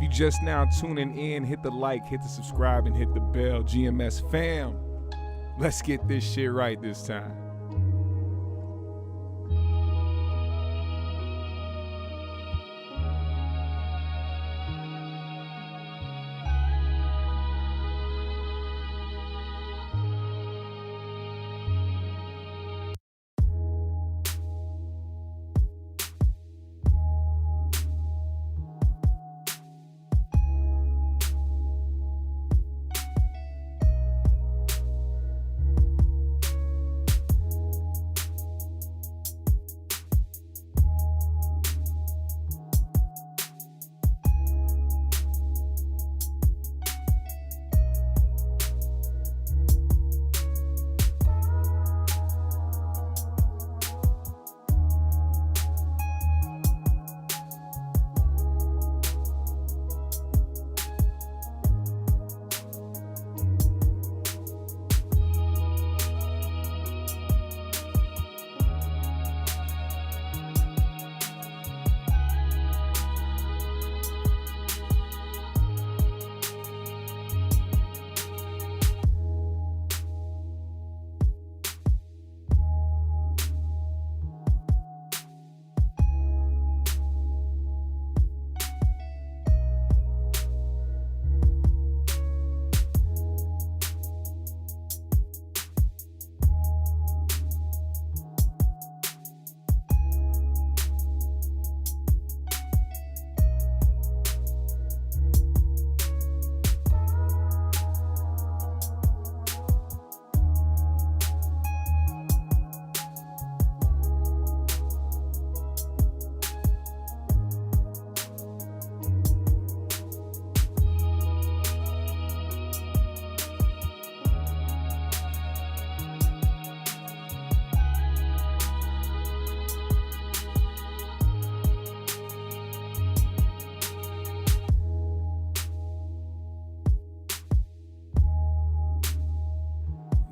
If you just now tuning in, hit the like, hit the subscribe, and hit the bell. GMS fam, let's get this shit right this time.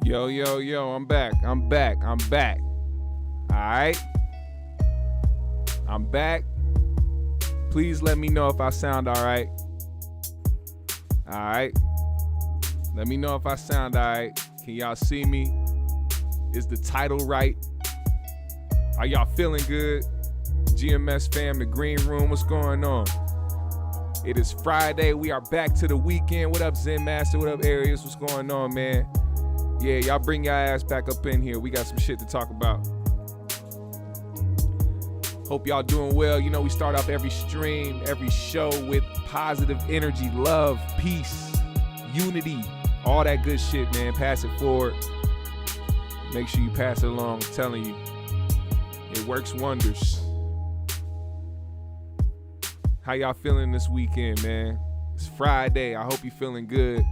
Yo, I'm back. All right. I'm back. Please let me know if I sound all right. All right. Let me know if I sound all right. Can y'all see me? Is the title right? Are y'all feeling good? GMS fam, the green room, what's going on? It is Friday. We are back to the weekend. What up, Zen Master? What up, Arius? What's going on, man? Yeah, y'all bring your ass back up in here. We got some shit to talk about. Hope y'all doing well. You know, we start off every stream, every show with positive energy, love, peace, unity, all that good shit, man. Pass it forward. Make sure you pass it along. I'm telling you, it works wonders. How y'all feeling this weekend, man? It's Friday. I hope you're feeling good.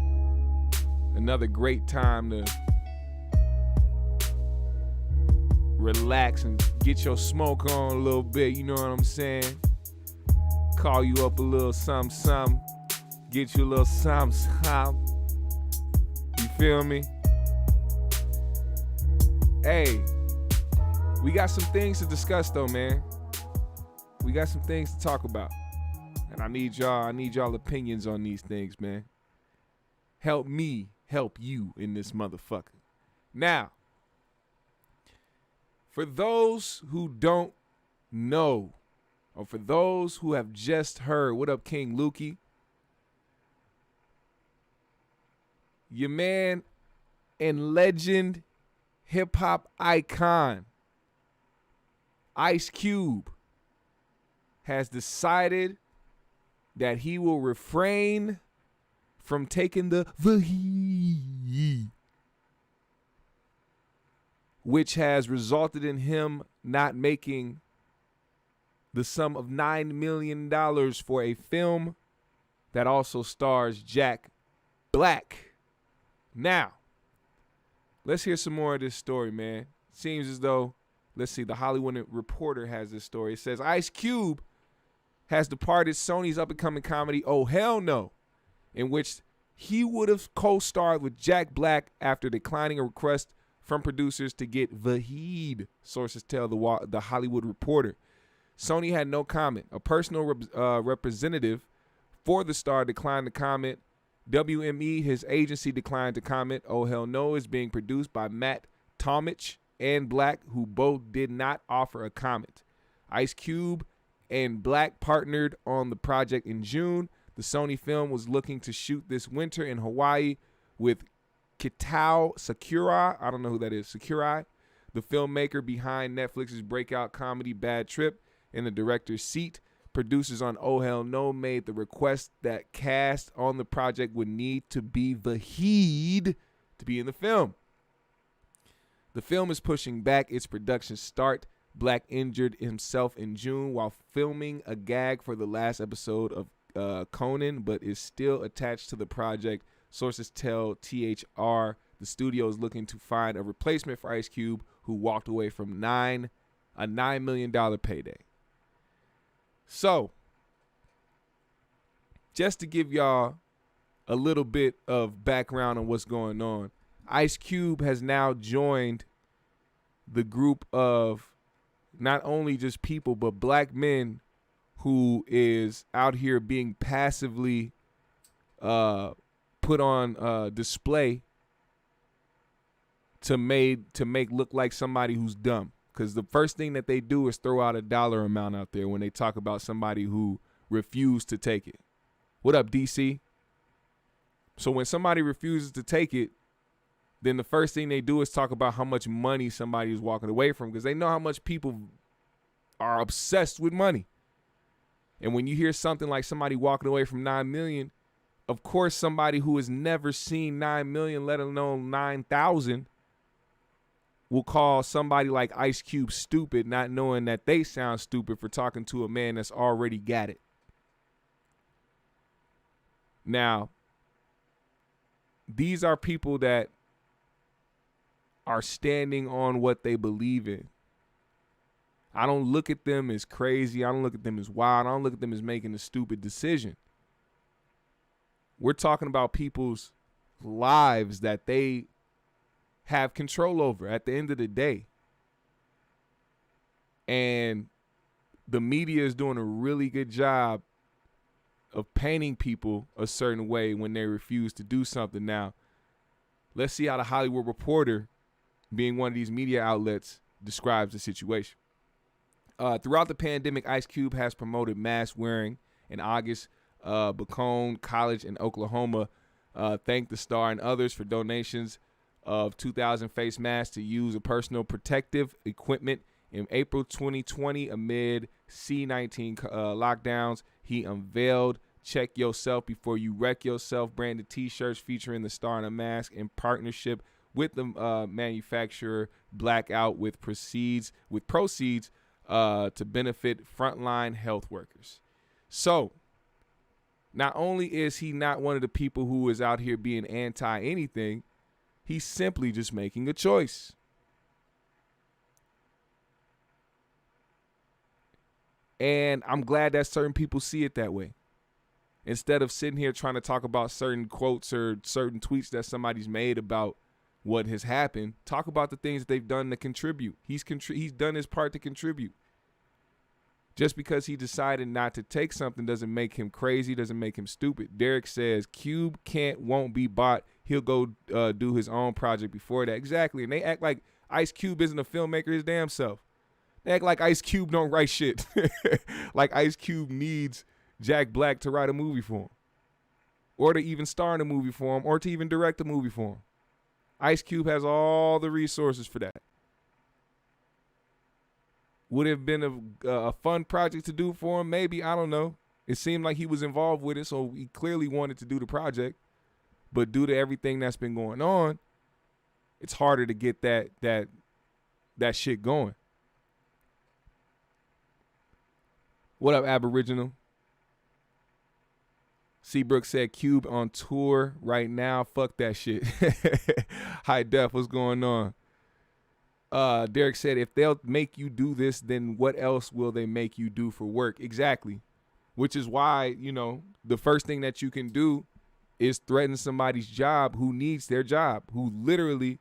Another great time to relax and get your smoke on a little bit, you know what I'm saying? Call you up a little something, get you a little something. You feel me? Hey, we got some things to discuss though, man. We got some things to talk about. And I need y'all opinions on these things, man. Help me help you in this motherfucker. Now, for those who don't know, or for those who have just heard, what up, King Lukey? Your man and legend hip-hop icon, Ice Cube, has decided that he will refrain from taking the heat, which has resulted in him not making the sum of $9 million for a film that also stars Jack Black. Now, let's hear some more of this story, man. Seems as though, let's see, the Hollywood Reporter has this story. It says, Ice Cube has departed Sony's up-and-coming comedy, Oh Hell No, in which he would have co-starred with Jack Black after declining a request from producers to get Vahid, sources tell the Hollywood Reporter. Sony had no comment. A personal representative before the star declined to comment. WME, his agency, declined to comment. Oh Hell No is being produced by Matt Tomich and Black, who both did not offer a comment. Ice Cube and Black partnered on the project in June. The Sony film was looking to shoot this winter in Hawaii with Kitao Sakurai. I don't know who that is. Sakurai, the filmmaker behind Netflix's breakout comedy Bad Trip, in the director's seat. Producers on Oh Hell No made the request that cast on the project would need to be Vahid to be in the film. The film is pushing back its production start. Black injured himself in June while filming a gag for the last episode of Conan, but is still attached to the project. Sources tell THR the studio is looking to find a replacement for Ice Cube, who walked away from a $9 million payday. So, just to give y'all a little bit of background on what's going on, Ice Cube has now joined the group of not only just people, but black men who is out here being passively put on display to make look like somebody who's dumb. Because the first thing that they do is throw out a dollar amount out there when they talk about somebody who refused to take it. What up, DC? So when somebody refuses to take it, then the first thing they do is talk about how much money somebody is walking away from, because they know how much people are obsessed with money. And when you hear something like somebody walking away from 9 million, of course somebody who has never seen 9 million, let alone 9,000, will call somebody like Ice Cube stupid, not knowing that they sound stupid for talking to a man that's already got it. Now, these are people that are standing on what they believe in. I don't look at them as crazy. I don't look at them as wild. I don't look at them as making a stupid decision. We're talking about people's lives that they have control over at the end of the day. And the media is doing a really good job of painting people a certain way when they refuse to do something. Now, let's see how the Hollywood Reporter, being one of these media outlets, describes the situation. Throughout the pandemic, Ice Cube has promoted mask wearing. In August, Bacone College in Oklahoma thanked the star and others for donations of 2,000 face masks to use a personal protective equipment. In April 2020, amid C-19 lockdowns, he unveiled Check Yourself Before You Wreck Yourself branded t-shirts featuring the star in a mask in partnership with the manufacturer Blackout, with proceeds to benefit frontline health workers. So, not only is he not one of the people who is out here being anti anything, he's simply just making a choice. And I'm glad that certain people see it that way. Instead of sitting here trying to talk about certain quotes or certain tweets that somebody's made about what has happened, talk about the things that they've done to contribute. He's done his part to contribute. Just because he decided not to take something doesn't make him crazy, doesn't make him stupid. Derek says Cube won't be bought. He'll go do his own project before that. Exactly. And they act like Ice Cube isn't a filmmaker his damn self. They act like Ice Cube don't write shit. Like Ice Cube needs Jack Black to write a movie for him, or to even star in a movie for him, or to even direct a movie for him. Ice Cube has all the resources for that. Would it have been a fun project to do for him? Maybe. I don't know. It seemed like he was involved with it, so he clearly wanted to do the project. But due to everything that's been going on, it's harder to get that shit going. What up, Aboriginal? Seabrook said Cube on tour right now. Fuck that shit. High Def, what's going on? Derek said, if they'll make you do this, then what else will they make you do for work? Exactly. Which is why, the first thing that you can do is threaten somebody's job who needs their job, who literally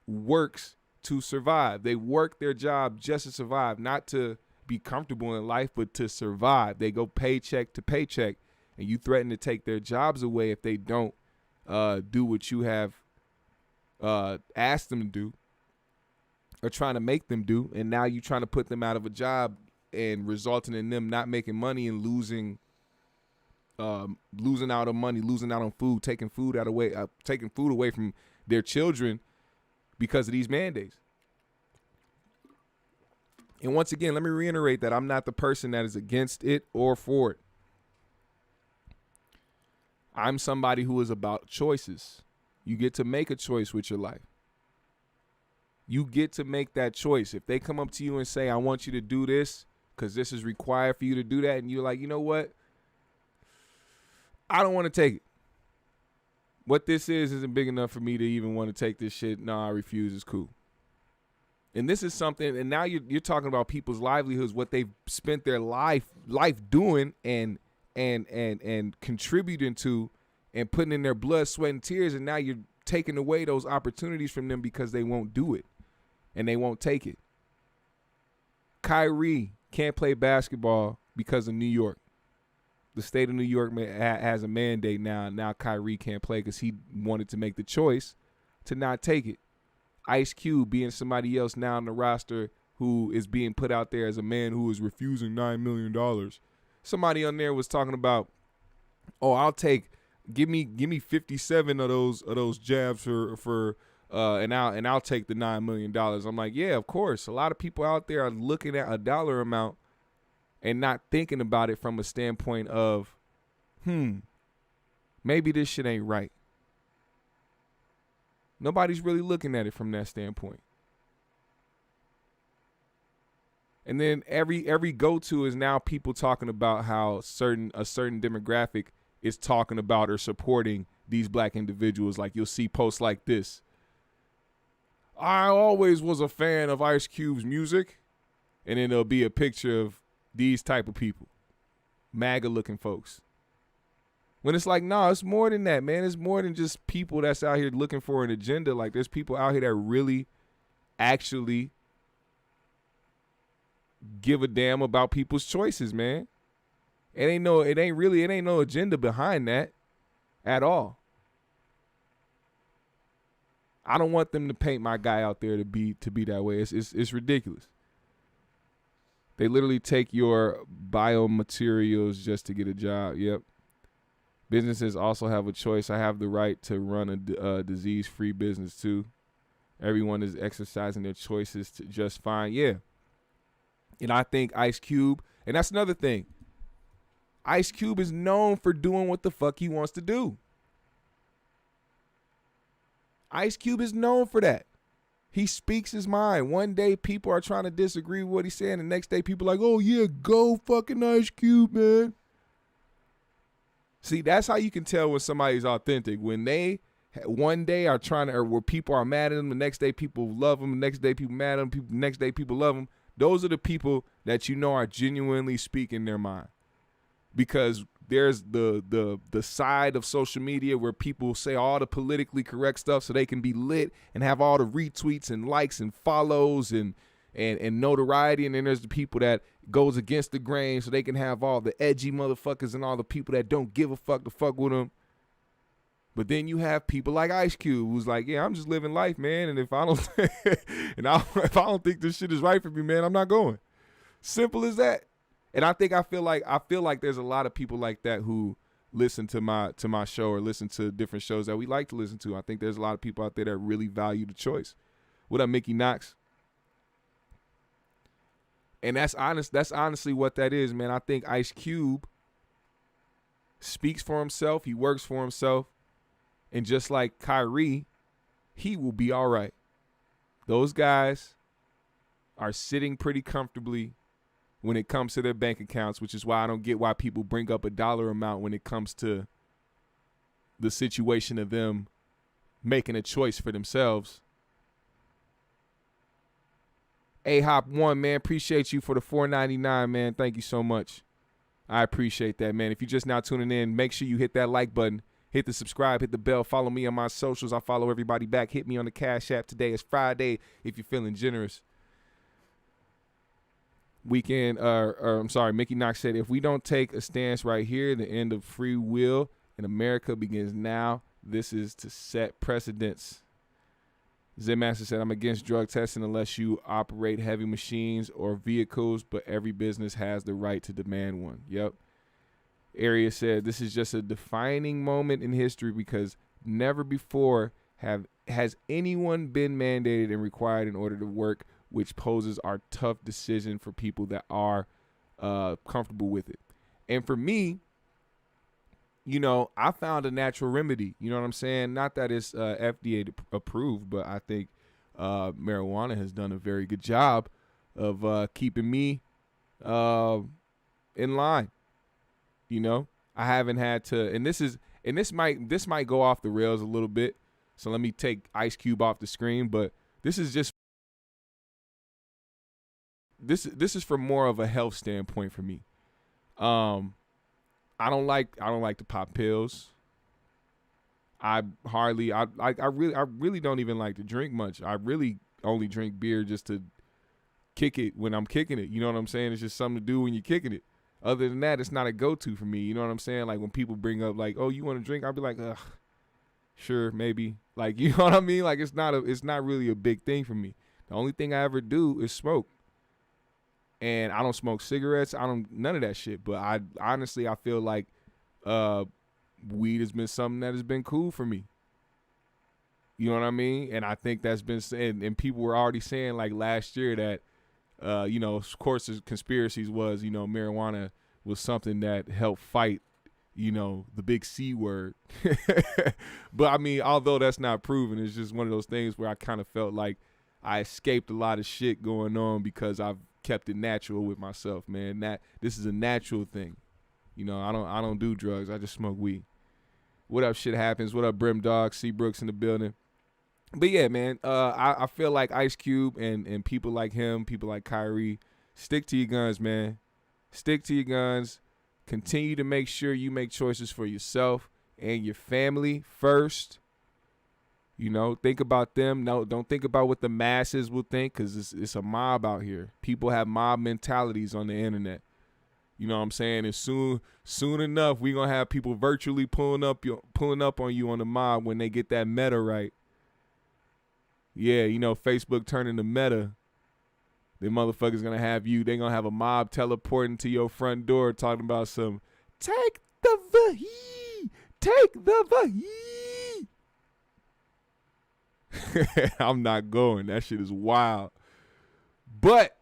works to survive. They work their job just to survive, not to be comfortable in life, but to survive. They go paycheck to paycheck. and you threaten to take their jobs away if they don't do what you have asked them to do or trying to make them do, and now you're trying to put them out of a job and resulting in them not making money and losing out on money, losing out on food, taking food away from their children because of these mandates. And once again, let me reiterate that I'm not the person that is against it or for it. I'm somebody who is about choices. You get to make a choice with your life. You get to make that choice. If they come up to you and say, I want you to do this because this is required for you to do that, and you're like, you know what? I don't want to take it. What this isn't big enough for me to even want to take this shit. No, I refuse. It's cool. And this is something, and now you're talking about people's livelihoods, what they've spent their life doing and contributing to and putting in their blood, sweat, and tears, and now you're taking away those opportunities from them because they won't do it and they won't take it. Kyrie can't play basketball because of New York. The state of New York has a mandate now. Now Kyrie can't play because he wanted to make the choice to not take it. Ice Cube being somebody else now on the roster who is being put out there as a man who is refusing $9 million. Somebody on there was talking about, give me 57 of those jabs for and I'll take the $9 million. I'm like, yeah, of course. A lot of people out there are looking at a dollar amount and not thinking about it from a standpoint of, maybe this shit ain't right. Nobody's really looking at it from that standpoint. And then every go-to is now people talking about how a certain demographic is talking about or supporting these black individuals. Like you'll see posts like this. I always was a fan of Ice Cube's music. And then there'll be a picture of these type of people. MAGA-looking folks. When it's like, no, it's more than that, man. It's more than just people that's out here looking for an agenda. Like there's people out here that really actually give a damn about people's choices, man. It ain't no agenda behind that at all. I don't want them to paint my guy out there to be that way. It's ridiculous. They literally take your biomaterials just to get a job. Yep. Businesses also have a choice. I have the right to run a disease-free business too. Everyone is exercising their choices to just fine. Yeah. And I think Ice Cube, and that's another thing. Ice Cube is known for doing what the fuck he wants to do. Ice Cube is known for that. He speaks his mind. One day people are trying to disagree with what he's saying. The next day people are like, oh yeah, go fucking Ice Cube, man. See, that's how you can tell when somebody's authentic. When they one day are trying to, or where people are mad at them, the next day people love them, the next day people mad at them, the next day people love them. Those are the people that you know are genuinely speaking their mind. Because there's the side of social media where people say all the politically correct stuff so they can be lit and have all the retweets and likes and follows and notoriety. And then there's the people that goes against the grain so they can have all the edgy motherfuckers and all the people that don't give a fuck to fuck with them. But then you have people like Ice Cube who's like, yeah, I'm just living life, man. And if I don't if I don't think this shit is right for me, man, I'm not going. Simple as that. And I feel like there's a lot of people like that who listen to my show or listen to different shows that we like to listen to. I think there's a lot of people out there that really value the choice. What up, Mickey Knox? And that's honestly what that is, man. I think Ice Cube speaks for himself. He works for himself. And just like Kyrie, he will be all right. Those guys are sitting pretty comfortably when it comes to their bank accounts, which is why I don't get why people bring up a dollar amount when it comes to the situation of them making a choice for themselves. A-Hop1, man, appreciate you for the $4.99, man. Thank you so much. I appreciate that, man. If you're just now tuning in, make sure you hit that like button, hit the subscribe, hit the bell, follow me on my socials. I follow everybody back. Hit me on the Cash App. Today is Friday if you're feeling generous. Mickey Knox said, if we don't take a stance right here, the end of free will in America begins now. This is to set precedents. Zen Master said, I'm against drug testing unless you operate heavy machines or vehicles, but every business has the right to demand one. Yep. Area said, this is just a defining moment in history because never before has anyone been mandated and required in order to work, which poses our tough decision for people that are comfortable with it. And for me, you know, I found a natural remedy. You know what I'm saying? Not that it's FDA approved, but I think marijuana has done a very good job of keeping me in line. You know, I haven't had to, and this might go off the rails a little bit. So let me take Ice Cube off the screen, but this is just this is from more of a health standpoint for me. I don't like to pop pills. I really don't even like to drink much. I really only drink beer just to kick it when I'm kicking it. You know what I'm saying? It's just something to do when you're kicking it. Other than that, it's not a go-to for me. You know what I'm saying? Like when people bring up like, "Oh, you want to drink?" I'll be like, "Ugh, sure, maybe." Like, you know what I mean? Like it's not really a big thing for me. The only thing I ever do is smoke. And I don't smoke cigarettes. I don't none of that shit. But I honestly feel like weed has been something that has been cool for me. You know what I mean? And I think that's been said. And people were already saying like last year that you know, of course, the conspiracies was, you know, marijuana was something that helped fight, you know, the big C word. But I mean, although that's not proven, it's just one of those things where I kind of felt like I escaped a lot of shit going on because I've kept it natural with myself, man. This is a natural thing. You know, I don't do drugs. I just smoke weed. What up, shit happens? What up, Brim Dog? Seabrooks in the building. But yeah, man, I feel like Ice Cube and people like him, people like Kyrie, stick to your guns, man. Stick to your guns. Continue to make sure you make choices for yourself and your family first. You know, think about them. No, don't think about what the masses will think, because it's a mob out here. People have mob mentalities on the internet. You know what I'm saying? And soon enough, we're going to have people virtually pulling up on you on the mob when they get that meta right. Yeah, you know, Facebook turning to meta. The motherfuckers going to have you. They're going to have a mob teleporting to your front door talking about some, take the Vahee, take the Vahee. I'm not going. That shit is wild. But,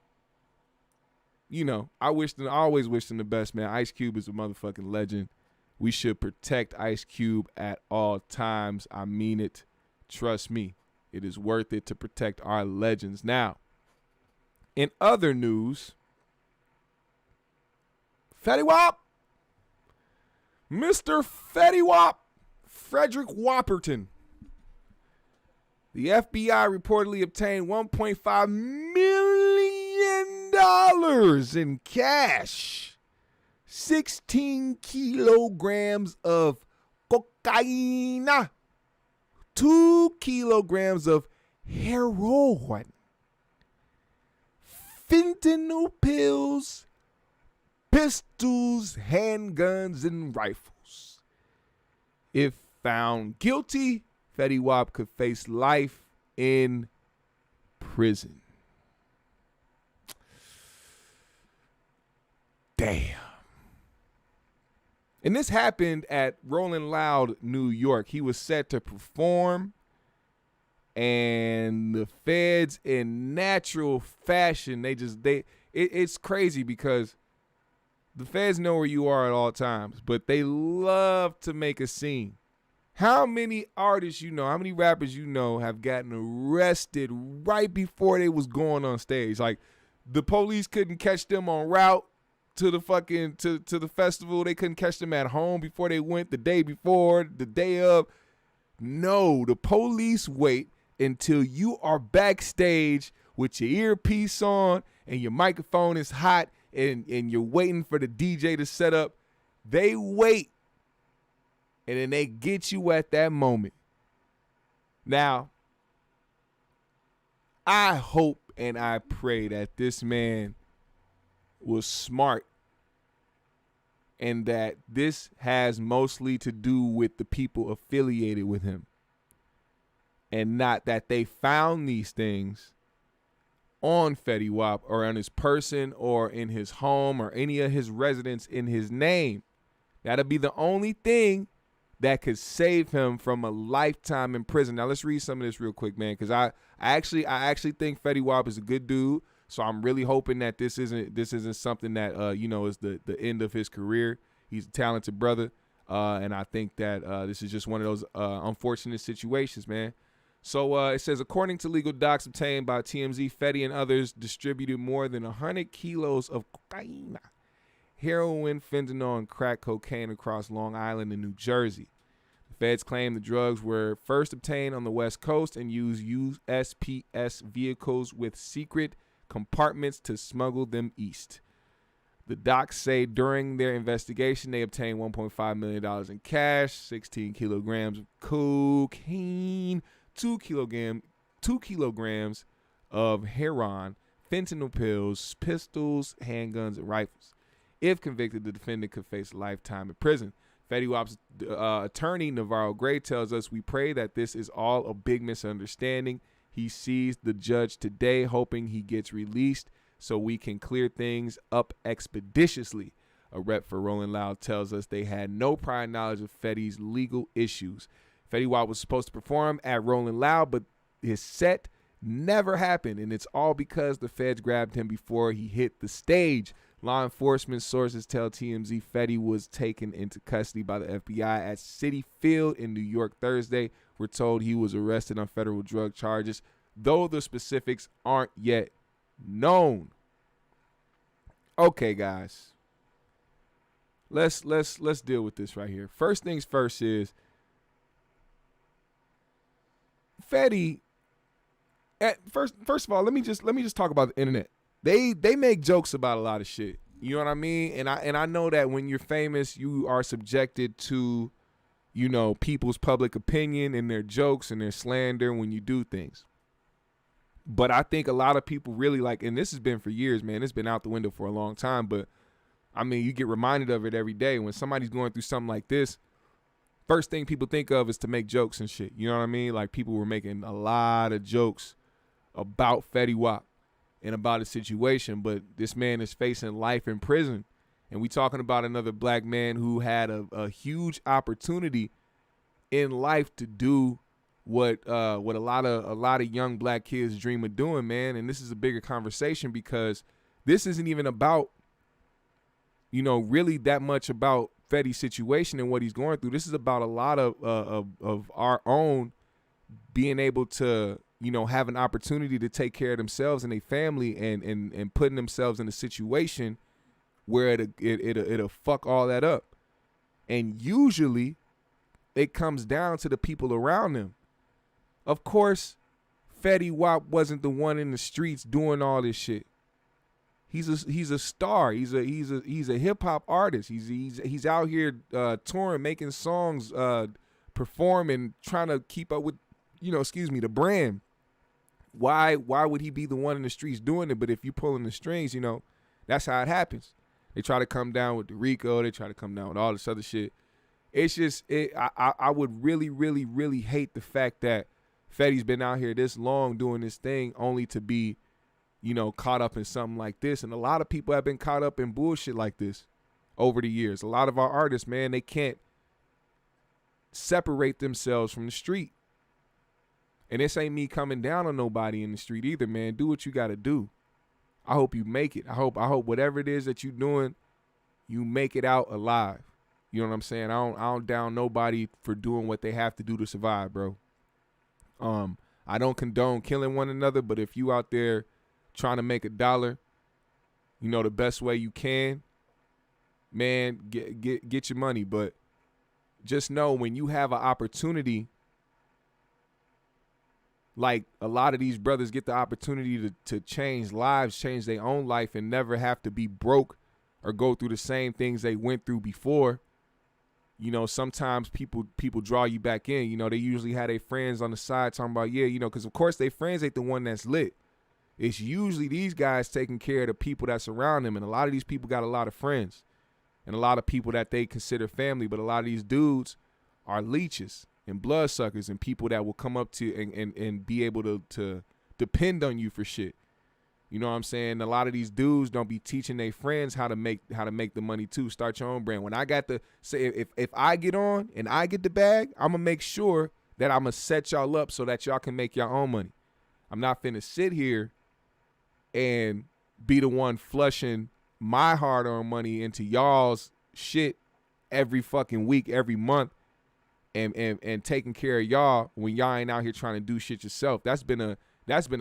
you know, I always wish them the best, man. Ice Cube is a motherfucking legend. We should protect Ice Cube at all times. I mean it. Trust me. It is worth it to protect our legends. Now, in other news, Fetty Wap, Mr. Fetty Wap, Frederick Wapperton. The FBI reportedly obtained $1.5 million in cash, 16 kilograms of cocaine, 2 kilograms of heroin, fentanyl pills, pistols, handguns, and rifles. If found guilty, Fetty Wap could face life in prison. Damn. And this happened at Rolling Loud, New York. He was set to perform, and the feds, in natural fashion, it's crazy because the feds know where you are at all times, but they love to make a scene. How many artists you know, how many rappers you know have gotten arrested right before they was going on stage? Like, the police couldn't catch them en route to the fucking to the festival. They couldn't catch them at home before they went, the day before, the day of. No, the police wait until you are backstage with your earpiece on and your microphone is hot and you're waiting for the DJ to set up. They wait. And then they get you at that moment. Now, I hope and I pray that this man was smart, and that this has mostly to do with the people affiliated with him, and not that they found these things on Fetty Wap or on his person or in his home or any of his residence in his name. That'll be the only thing that could save him from a lifetime in prison. Now let's read some of this real quick, man, because I actually think Fetty Wap is a good dude. So I'm really hoping that this isn't something that is the end of his career. He's a talented brother, and I think that this is just one of those unfortunate situations, man. So it says, according to legal docs obtained by TMZ, Fetty and others distributed more than 100 kilos of cocaine, heroin, fentanyl, and crack cocaine across Long Island and New Jersey. The feds claim the drugs were first obtained on the West Coast and used USPS vehicles with secret compartments to smuggle them east. The docs say during their investigation, they obtained $1.5 million in cash, 16 kilograms of cocaine, 2 kilograms of heroin, fentanyl pills, pistols, handguns, and rifles. If convicted, the defendant could face a lifetime in prison. Fetty Wap's attorney, Navarro Gray, tells us, "We pray that this is all a big misunderstanding. He sees the judge today, hoping he gets released so we can clear things up expeditiously." A rep for Rolling Loud tells us they had no prior knowledge of Fetty's legal issues. Fetty Wap was supposed to perform at Rolling Loud, but his set never happened, and it's all because the feds grabbed him before he hit the stage. Law enforcement sources tell TMZ Fetty was taken into custody by the FBI at Citi Field in New York Thursday. We're told he was arrested on federal drug charges, though the specifics aren't yet known. Okay, guys. Let's deal with this right here. First things first is Fetty. First of all, let me just talk about the internet. They make jokes about a lot of shit. You know what I mean? And I know that when you're famous, you are subjected to, people's public opinion and their jokes and their slander when you do things. But I think a lot of people really and this has been for years, man. It's been out the window for a long time. But I mean, you get reminded of it every day when somebody's going through something like this. First thing people think of is to make jokes and shit. You know what I mean? Like, people were making a lot of jokes about Fetty Wap and about his situation, but this man is facing life in prison. And we talking about another black man who had a huge opportunity in life to do what a lot of young black kids dream of doing, man. And this is a bigger conversation because this isn't even about, really that much about Fetty's situation and what he's going through. This is about a lot of our own being able to, have an opportunity to take care of themselves and their family and putting themselves in a situation where it'll fuck all that up. And usually it comes down to the people around them. Of course, Fetty Wap wasn't the one in the streets doing all this shit. He's a star. He's a hip hop artist. He's out here touring, making songs, performing, trying to keep up with, the brand. Why would he be the one in the streets doing it? But if you pulling the strings, that's how it happens. They try to come down with the RICO. They try to come down with all this other shit. It's just, I would really, really, really hate the fact that Fetty's been out here this long doing this thing only to be, caught up in something like this. And a lot of people have been caught up in bullshit like this over the years. A lot of our artists, man, they can't separate themselves from the street. And this ain't me coming down on nobody in the street either, man. Do what you got to do. I hope you make it. I hope whatever it is that you're doing, you make it out alive. You know what I'm saying? I don't down nobody for doing what they have to do to survive, bro. I don't condone killing one another, but if you out there trying to make $1, the best way you can, man, get your money. But just know when you have an opportunity, like a lot of these brothers get the opportunity to change lives, change their own life, and never have to be broke or go through the same things they went through before. Sometimes people draw you back in. They usually have their friends on the side talking about, because of course their friends ain't the one that's lit. It's usually these guys taking care of the people that surround them, and a lot of these people got a lot of friends and a lot of people that they consider family, but a lot of these dudes are leeches and bloodsuckers and people that will come up to and be able to depend on you for shit. You know what I'm saying? A lot of these dudes don't be teaching their friends how to make the money too. Start your own brand. When I got the say, if I get on and I get the bag, I'm gonna make sure that I'm gonna set y'all up so that y'all can make your own money. I'm not finna sit here and be the one flushing my hard-earned money into y'all's shit every fucking week, every month, and taking care of y'all when y'all ain't out here trying to do shit yourself. That's been a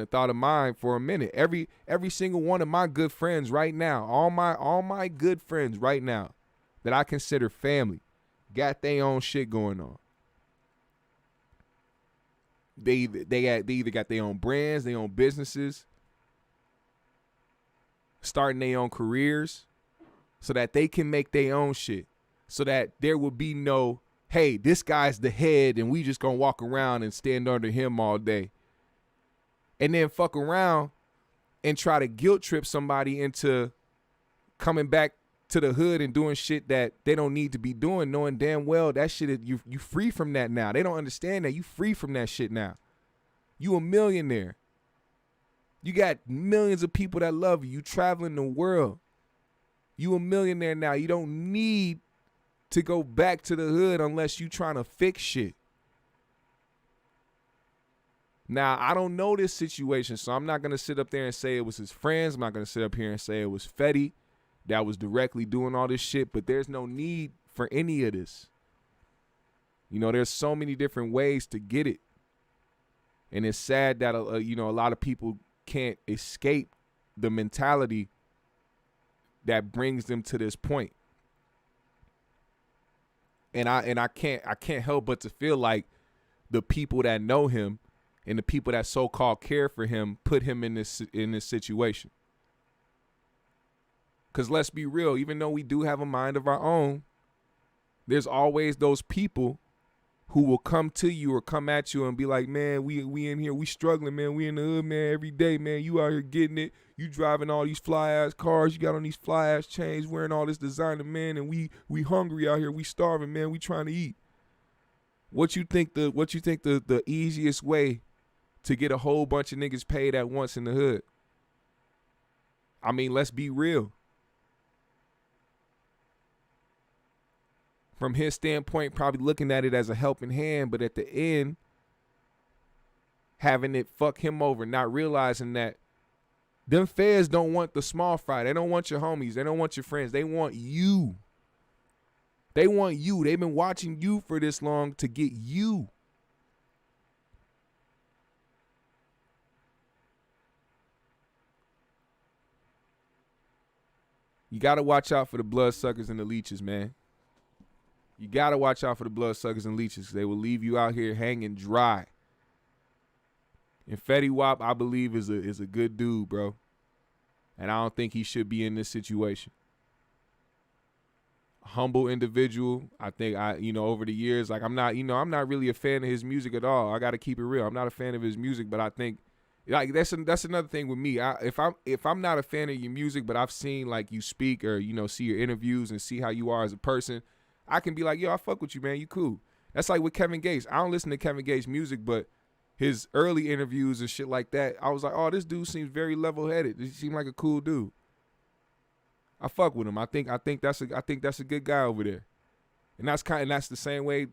thought of mine for a minute. Every single one of my good friends right now, all my good friends right now that I consider family, got their own shit going on. They either got their own brands, their own businesses, starting their own careers so that they can make their own shit, so that there will be no, hey, this guy's the head and we just gonna walk around and stand under him all day. And then fuck around and try to guilt trip somebody into coming back to the hood and doing shit that they don't need to be doing, knowing damn well that shit, you free from that now. They don't understand that you free from that shit now. You a millionaire. You got millions of people that love you. You traveling the world. You a millionaire now. You don't need to go back to the hood unless you trying to fix shit. Now, I don't know this situation, so I'm not going to sit up there and say it was his friends. I'm not going to sit up here and say it was Fetty that was directly doing all this shit, but there's no need for any of this. You know, there's so many different ways to get it. And it's sad that, a lot of people can't escape the mentality that brings them to this point. And I can't help but to feel like the people that know him and the people that so-called care for him put him in this situation. Because let's be real, even though we do have a mind of our own, there's always those people who will come to you or come at you and be like, man, we in here, we struggling, man. We in the hood, man, every day, man. You out here getting it. You driving all these fly-ass cars. You got on these fly-ass chains, wearing all this designer, man, and we hungry out here. We starving, man. We trying to eat. What you think the easiest way to get a whole bunch of niggas paid at once in the hood? I mean, let's be real. From his standpoint, probably looking at it as a helping hand, but at the end, having it fuck him over, not realizing that them feds don't want the small fry. They don't want your homies. They don't want your friends. They want you. They want you. They've been watching you for this long to get you. You got to watch out for the bloodsuckers and the leeches, man. You got to watch out for the bloodsuckers and leeches. They will leave you out here hanging dry. And Fetty Wap, I believe, is a good dude, bro. And I don't think he should be in this situation. Humble individual. I think over the years, like I'm not really a fan of his music at all. I got to keep it real. I'm not a fan of his music, but I think like that's another thing with me. If I'm not a fan of your music, but I've seen like you speak or see your interviews and see how you are as a person, I can be like, yo, I fuck with you, man. You cool. That's like with Kevin Gates. I don't listen to Kevin Gates' music, but his early interviews and shit like that, I was like, oh, this dude seems very level-headed. He seemed like a cool dude. I fuck with him. I think that's a good guy over there. And that's the same way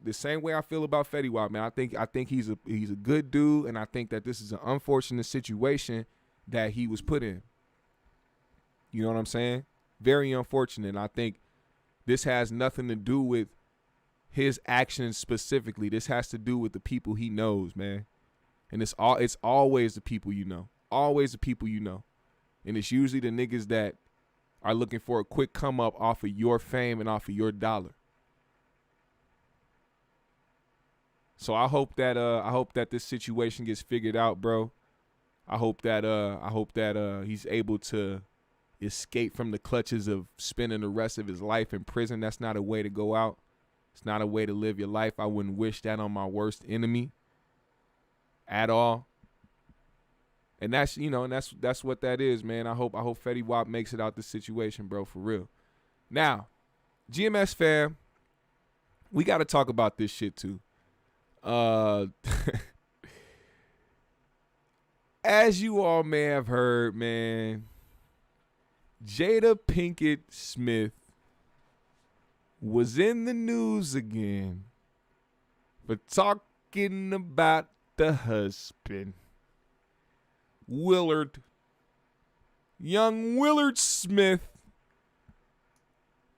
I feel about Fetty Wap, man. I think he's a good dude, and I think that this is an unfortunate situation that he was put in. You know what I'm saying? Very unfortunate. And I think this has nothing to do with his actions specifically. This has to do with the people he knows, man. And it's always the people you know. Always the people you know. And it's usually the niggas that are looking for a quick come up off of your fame and off of your dollar. So I hope that this situation gets figured out, bro. I hope that he's able to escape from the clutches of spending the rest of his life in prison. That's not a way to go out. It's not a way to live your life. I wouldn't wish that on my worst enemy at all. And that's, you know, and that's what that is, man. I hope Fetty Wap makes it out this situation, bro, for real. Now, GMS fam, we got to talk about this shit too. As you all may have heard, man, Jada Pinkett Smith was in the news again for talking about the husband, young Willard Smith.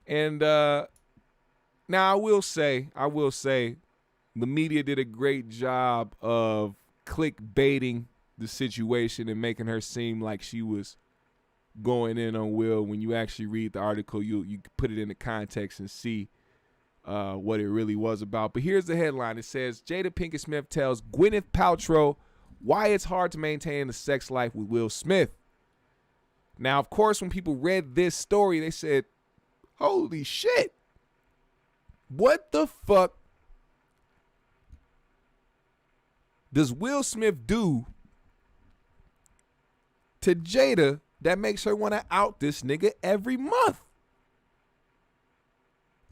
And now I will say, the media did a great job of clickbaiting the situation and making her seem like she was going in on Will. When you actually read the article, you put it into context and see what it really was about. But here's the headline. It says, Jada Pinkett Smith tells Gwyneth Paltrow why it's hard to maintain a sex life with Will Smith. Now, of course, when people read this story, they said, holy shit, what the fuck does Will Smith do to Jada that makes her want to out this nigga every month?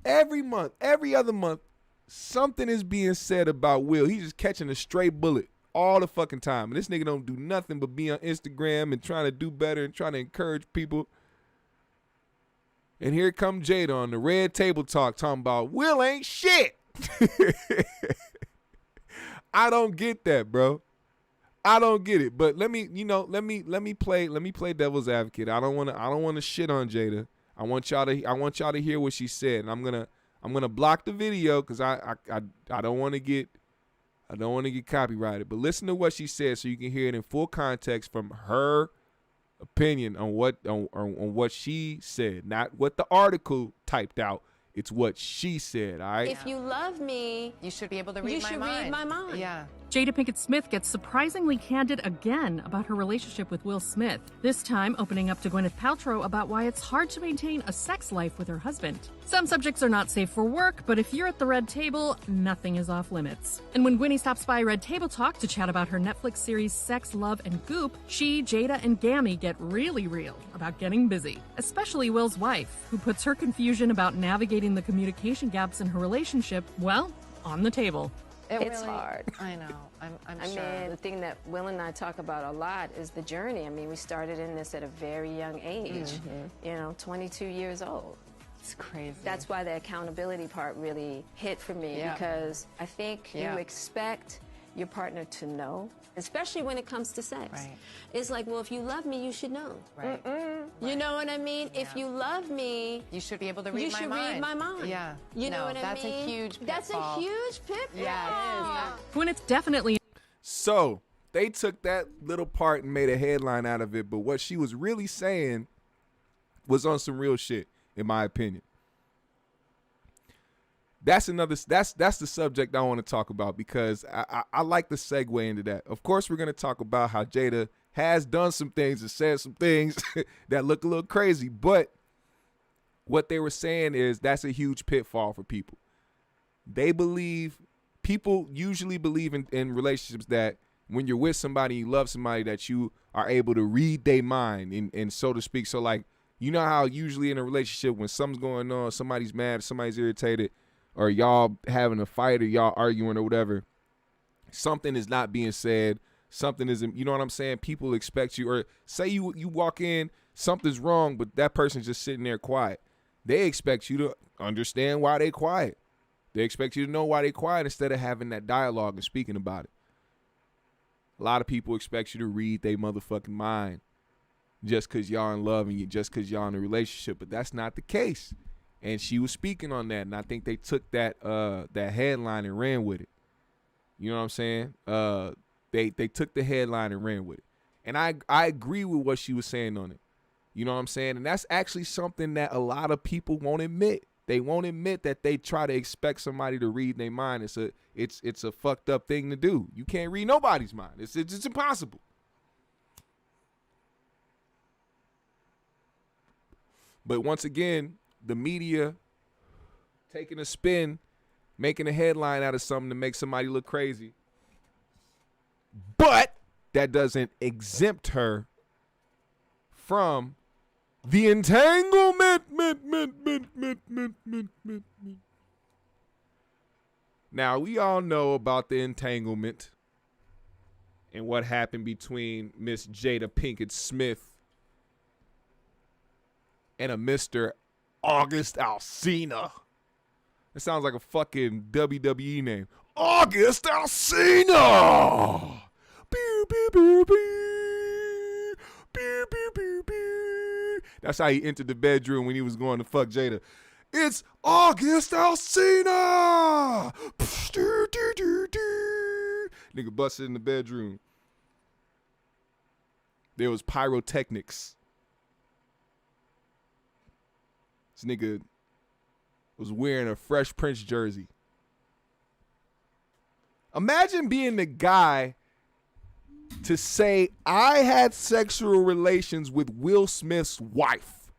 Every month, every other month, something is being said about Will. He's just catching a stray bullet all the fucking time. And this nigga don't do nothing but be on Instagram and trying to do better and trying to encourage people. And here come Jada on the Red Table Talk talking about Will ain't shit. I don't get that, bro. I don't get it. But let me play devil's advocate. I don't want to shit on Jada. I want y'all to hear what she said. And I'm gonna block the video because I don't want to get copyrighted. But listen to what she said so you can hear it in full context from her opinion on what she said, not what the article typed out. It's what she said, all right? If you love me, you should be able to read you should read my mind. Yeah. Jada Pinkett Smith gets surprisingly candid again about her relationship with Will Smith, this time opening up to Gwyneth Paltrow about why it's hard to maintain a sex life with her husband. Some subjects are not safe for work, but if you're at the Red Table, nothing is off limits. And when Gwynny stops by Red Table Talk to chat about her Netflix series Sex, Love, and Goop, she, Jada, and Gammy get really real about getting busy, especially Will's wife, who puts her confusion about navigating the communication gaps in her relationship, well, on the table. It's hard. I know. I'm sure. I mean, the thing that Will and I talk about a lot is the journey. I mean, we started in this at a very young age, 22 years old. It's crazy. That's why the accountability part really hit for me, because I think you expect your partner to know, especially when it comes to sex. Right. It's like, well, if you love me, you should know. Right. You know what I mean? Yeah. If you love me, you should be able to read my mind. You should read my mind. Yeah. You know what I mean? That's a huge pitfall. That's a huge pitfall. Yeah, it is. Gwyneth definitely. So they took that little part and made a headline out of it, but what she was really saying was on some real shit, in my opinion. That's the subject I want to talk about, because I like to segue into that. Of course, we're going to talk about how Jada has done some things and said some things that look a little crazy, but what they were saying is that's a huge pitfall for people. People usually believe in relationships that when you're with somebody, you love somebody, that you are able to read their mind and so to speak. So like, you know how usually in a relationship when something's going on, somebody's mad, somebody's irritated, or y'all having a fight or y'all arguing or whatever, something is not being said, something isn't, you know what I'm saying? People expect you, or say you walk in, something's wrong, but that person's just sitting there quiet. They expect you to understand why they quiet. They expect you to know why they quiet instead of having that dialogue and speaking about it. A lot of people expect you to read their motherfucking mind just because y'all in love and just because y'all in a relationship, but that's not the case. And she was speaking on that, and I think they took that headline and ran with it. You know what I'm saying? They took the headline and ran with it. And I agree with what she was saying on it. You know what I'm saying? And that's actually something that a lot of people won't admit. They won't admit that they try to expect somebody to read their mind. It's a fucked up thing to do. You can't read nobody's mind. It's impossible. But once again, the media taking a spin, making a headline out of something to make somebody look crazy. But that doesn't exempt her from the entanglement. Now, we all know about the entanglement and what happened between Miss Jada Pinkett Smith and a Mr. August Alsina. It sounds like a fucking WWE name. August Alsina! Pew, pew, pew, pew. Pew, pew, pew, pew. That's how he entered the bedroom when he was going to fuck Jada. It's August Alsina! Nigga busted in the bedroom. There was pyrotechnics. This nigga was wearing a Fresh Prince jersey. Imagine being the guy to say, I had sexual relations with Will Smith's wife.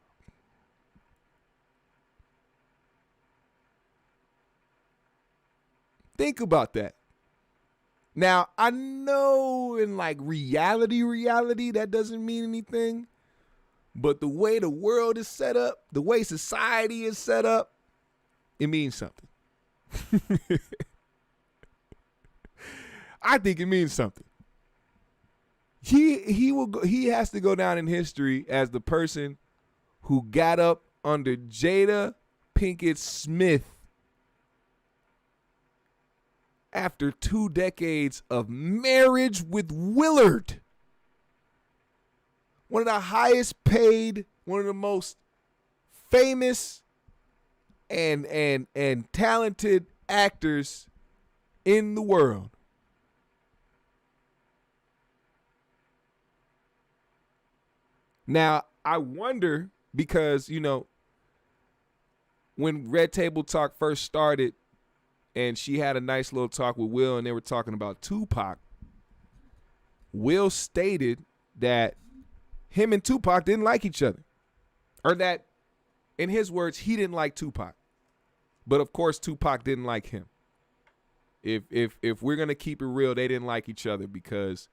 Think about that. Now, I know in like reality, that doesn't mean anything. But the way the world is set up, the way society is set up, it means something. I think it means something. He has to go down in history as the person who got up under Jada Pinkett Smith after 2 decades of marriage with Willard. One of the highest paid, one of the most famous and talented actors in the world. Now, I wonder, because, you know, when Red Table Talk first started and she had a nice little talk with Will and they were talking about Tupac, Will stated that him and Tupac didn't like each other. Or that, in his words, he didn't like Tupac. But of course, Tupac didn't like him. If we're going to keep it real, they didn't like each other because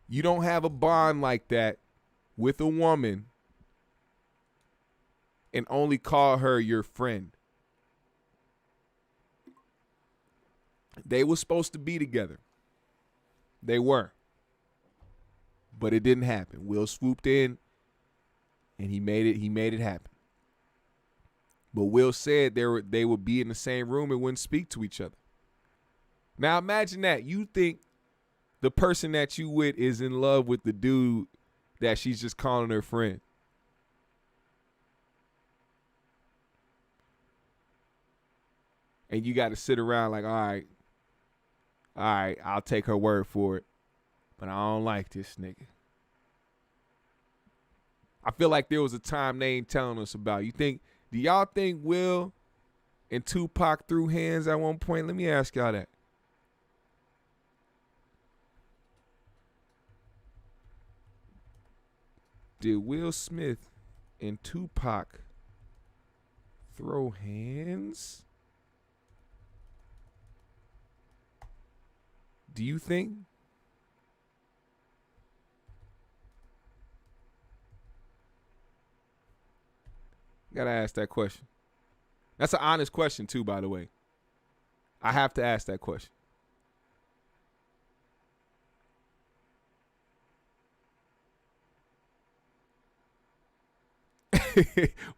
you don't have a bond like that with a woman and only call her your friend. They were supposed to be together. They were. But it didn't happen. Will swooped in and he made it happen. But Will said they would be in the same room and wouldn't speak to each other. Now imagine that. You think the person that you with is in love with the dude that she's just calling her friend. And you got to sit around like, all right, I'll take her word for it. But I don't like this nigga. I feel like there was a time they ain't telling us about. Do y'all think Will and Tupac threw hands at one point? Let me ask y'all that. Did Will Smith and Tupac throw hands? Do you think? Gotta ask that question. That's an honest question too, by the way. I have to ask that question.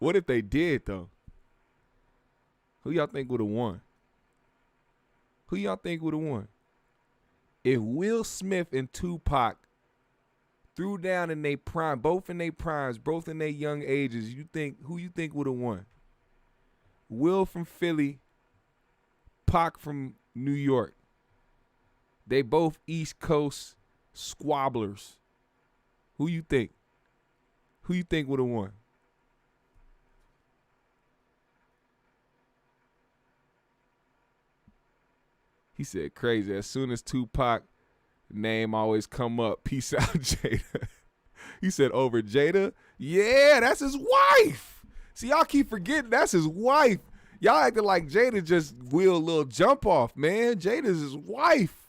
What if they did though? Who y'all think would have won? If Will Smith and Tupac threw down in their prime, both in their primes, both in their young ages, who you think would have won? Will from Philly, Pac from New York. They both East Coast squabblers. Who you think? Who you think would have won? He said crazy. As soon as Tupac name always come up, peace out, Jada. He said over Jada? Yeah, that's his wife. See, y'all keep forgetting that's his wife. Y'all acting like Jada just will a little jump off, man. Jada's his wife.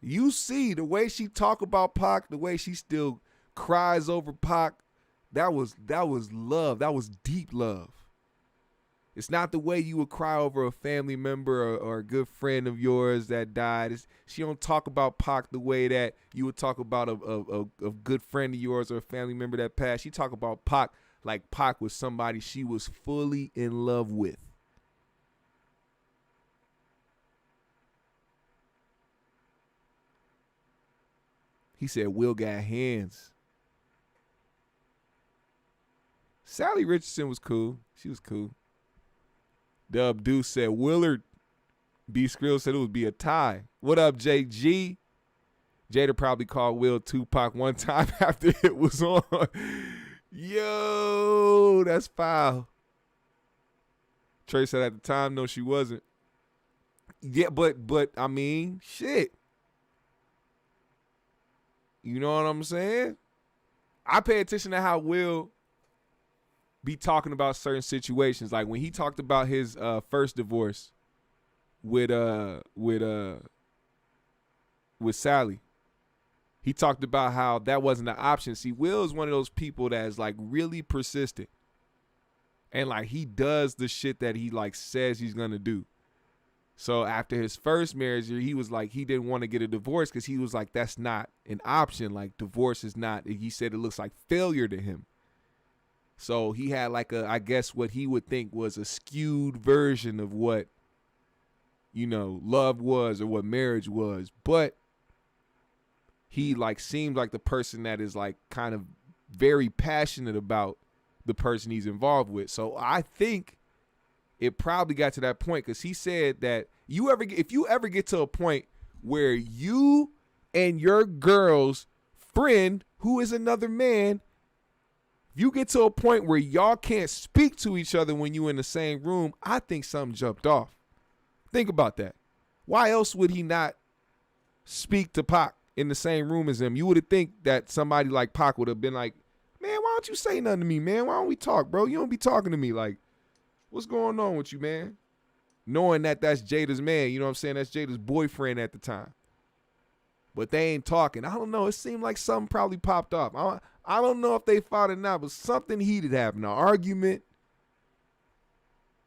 You see the way she talk about Pac, the way she still cries over Pac. That was love. That was deep love. It's not the way you would cry over a family member or a good friend of yours that died. She don't talk about Pac the way that you would talk about a good friend of yours or a family member that passed. She talk about Pac like Pac was somebody she was fully in love with. He said, Will got hands. Sally Richardson was cool. She was cool. Dub Deuce said, Willard. B. Skrill said it would be a tie. What up, JG? Jada probably called Will Tupac one time after it was on. Yo, that's foul. Trey said at the time, no, she wasn't. Yeah, but I mean, shit. You know what I'm saying? I pay attention to how Will be talking about certain situations. Like when he talked about his first divorce with Sally. He talked about how that wasn't an option. See, Will is one of those people that is like really persistent. And like he does the shit that he like says he's gonna do. So after his first marriage, he was like, he didn't want to get a divorce because he was like, that's not an option. Like divorce is not, he said it looks like failure to him. So he had like I guess what he would think was a skewed version of what, you know, love was or what marriage was. But he like seemed like the person that is like kind of very passionate about the person he's involved with. So I think it probably got to that point because he said that if you ever get to a point where you and your girl's friend, who is another man, if you get to a point where y'all can't speak to each other when you in the same room, I think something jumped off. Think about that. Why else would he not speak to Pac in the same room as him? You would have think that somebody like Pac would have been like, man, why don't you say nothing to me, man? Why don't we talk, bro? You don't be talking to me. Like, what's going on with you, man? Knowing that that's Jada's man, you know what I'm saying? That's Jada's boyfriend at the time. But they ain't talking. I don't know. It seemed like something probably popped off. I don't know if they fought or not, but something heated happened. An argument,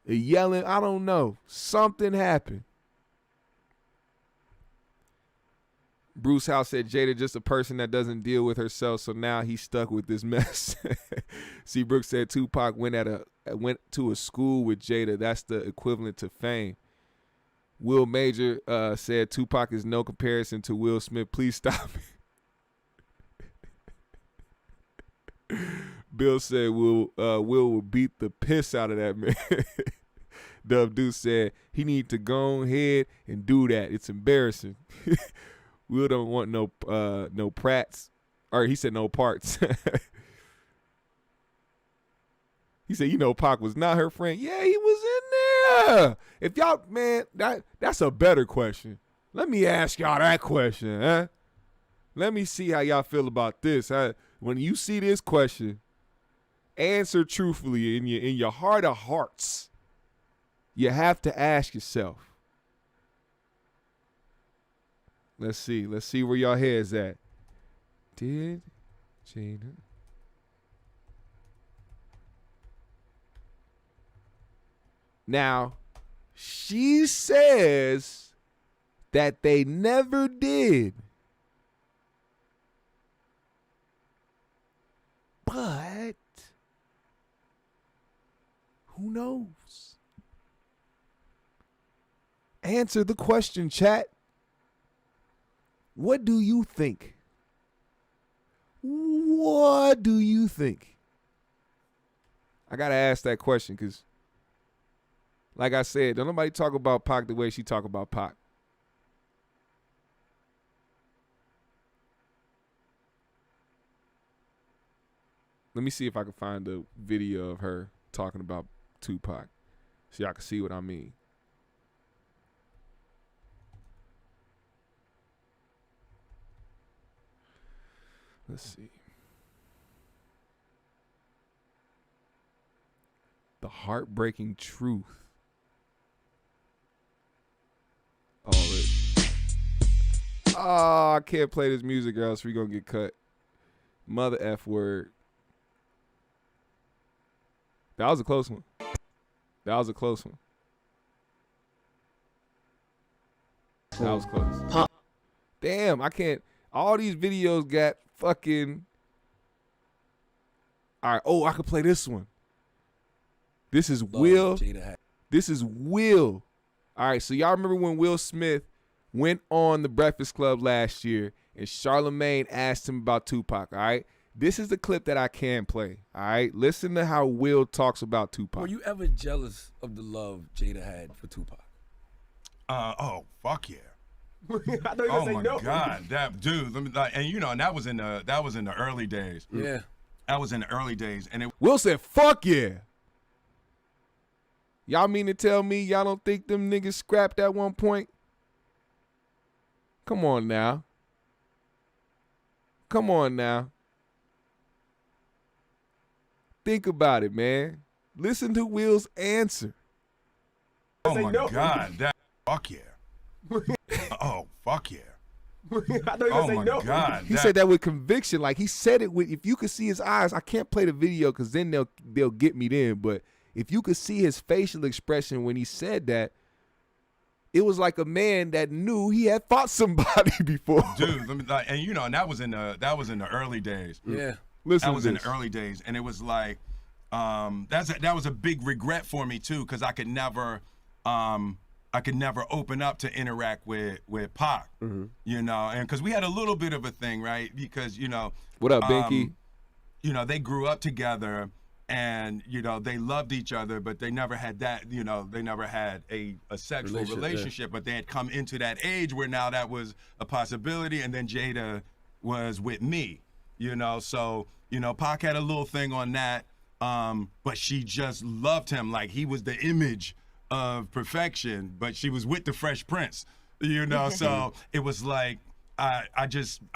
a yelling. I don't know. Something happened. Bruce House said Jada just a person that doesn't deal with herself, so now he's stuck with this mess. C. Brooks said Tupac went to a school with Jada. That's the equivalent to fame. Will Major said Tupac is no comparison to Will Smith. Please stop it. Bill said Will will beat the piss out of that man. Dub Deuce said he need to go ahead and do that. It's embarrassing. Will don't want no prats, or he said no parts. He said, you know, Pac was not her friend. Yeah, he was in there. If y'all, man, that's a better question. Let me ask y'all that question, huh? Let me see how y'all feel about this. When you see this question, answer truthfully in your heart of hearts. You have to ask yourself. Let's see where y'all heads at. Did Jada? Now, she says that they never did. But who knows? Answer the question, chat. What do you think? What do you think? I got to ask that question because, like I said, don't nobody talk about Pac the way she talk about Pac. Let me see if I can find a video of her talking about Tupac so y'all can see what I mean. Let's see. The heartbreaking truth. Oh, I can't play this music or else we gonna get cut. Mother F word. That was a close one. That was a close one. That was close. Damn, I can't. All these videos got fucking. All right. Oh, I could play this one. This is Will. This is Will. All right. So y'all remember when Will Smith went on the Breakfast Club last year and Charlamagne asked him about Tupac? All right. This is the clip that I can play. All right. Listen to how Will talks about Tupac. Were you ever jealous of the love Jada had for Tupac? Oh, fuck yeah. I know Oh my God, that dude. Let me, and that was in the early days. Yeah, that was in the early days, and Will said, "Fuck yeah." Y'all mean to tell me y'all don't think them niggas scrapped at one point? Come on now. Come on now. Think about it, man. Listen to Will's answer. Oh my God, that fuck yeah. Oh, fuck yeah. I know oh my God. He said that with conviction. Like he said it with, if you could see his eyes, I can't play the video because then they'll get me then. But if you could see his facial expression when he said that, it was like a man that knew he had fought somebody before. Dude, let me, and that was in the early days. Yeah. Listen, that was in the early days, and it was like, that was a big regret for me too, because I could never open up to interact with Pac, and because we had a little bit of a thing, right? Because what up, Binky? They grew up together, and they loved each other, but they never had that. They never had a sexual relationship, but they had come into that age where now that was a possibility, and then Jada was with me, so Pac had a little thing on that, but she just loved him like he was the image of perfection, but she was with the Fresh Prince, so it was like I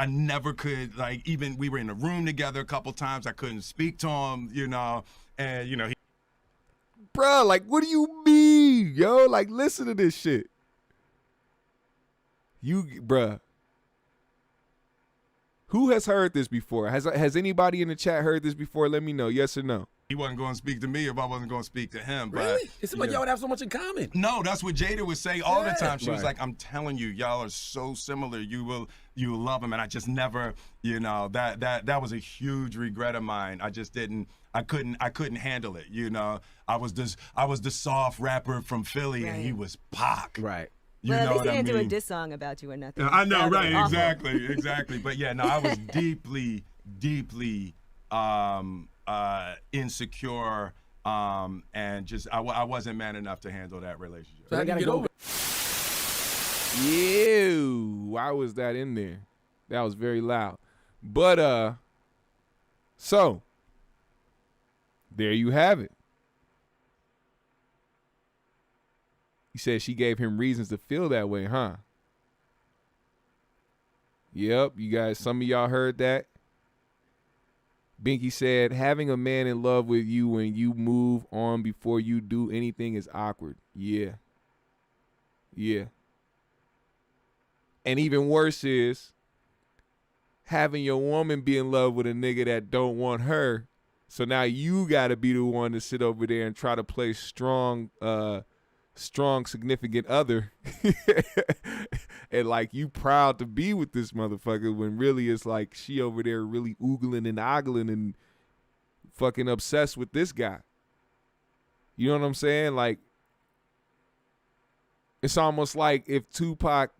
never could, like, even we were in a room together a couple times, I couldn't speak to him, and he, bruh, like, what do you mean, yo? Like, listen to this shit. Bruh. Who has heard this before? Has anybody in the chat heard this before? Let me know, yes or no. He wasn't going to speak to me if I wasn't going to speak to him. Really? But, it seemed like y'all would have so much in common. No, that's what Jada would say all the time. She was like, I'm telling you, y'all are so similar. You will love him. And I just never, that was a huge regret of mine. I just I couldn't handle it. I was the soft rapper from Philly, and he was Pac. Right. Well, at least he didn't do a diss song about you or nothing. I know, right? Exactly. But yeah, no, I was deeply insecure, and just I wasn't man enough to handle that relationship. So I gotta get over it. Ew, why was that in there? That was very loud. But so there you have it. He said she gave him reasons to feel that way, huh? Yep, you guys, some of y'all heard that. Binky said, having a man in love with you when you move on before you do anything is awkward. Yeah. And even worse is having your woman be in love with a nigga that don't want her. So now you got to be the one to sit over there and try to play strong significant other. And like you proud to be with this motherfucker when really it's like she over there really oogling and ogling and fucking obsessed with this guy. You know what I'm saying? Like, it's almost like if Tupac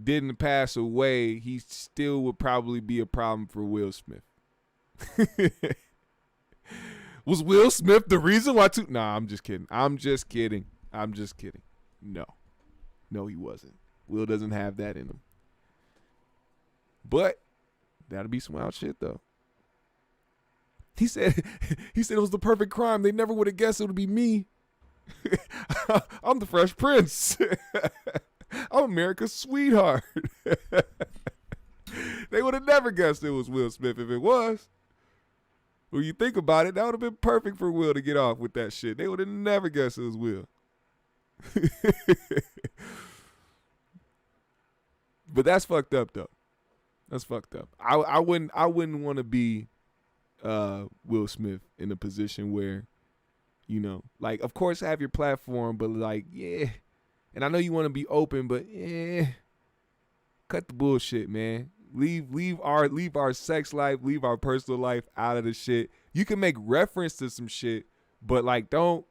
didn't pass away, he still would probably be a problem for Will Smith. Was Will Smith the reason why Nah, I'm just kidding. No, he wasn't. Will doesn't have that in him. But that'll be some wild shit though. He said it was the perfect crime. They never would have guessed it would be me. I'm the Fresh Prince. I'm America's sweetheart. They would have never guessed it was Will Smith if it was. When you think about it, that would have been perfect for Will to get off with that shit. They would have never guessed it was Will. But that's fucked up though. That's fucked up. I wouldn't want to be Will Smith in a position where, you know, like, of course have your platform, but like, yeah. And I know you want to be open, but yeah, cut the bullshit, man. Leave our sex life, leave our personal life out of the shit. You can make reference to some shit, but like don't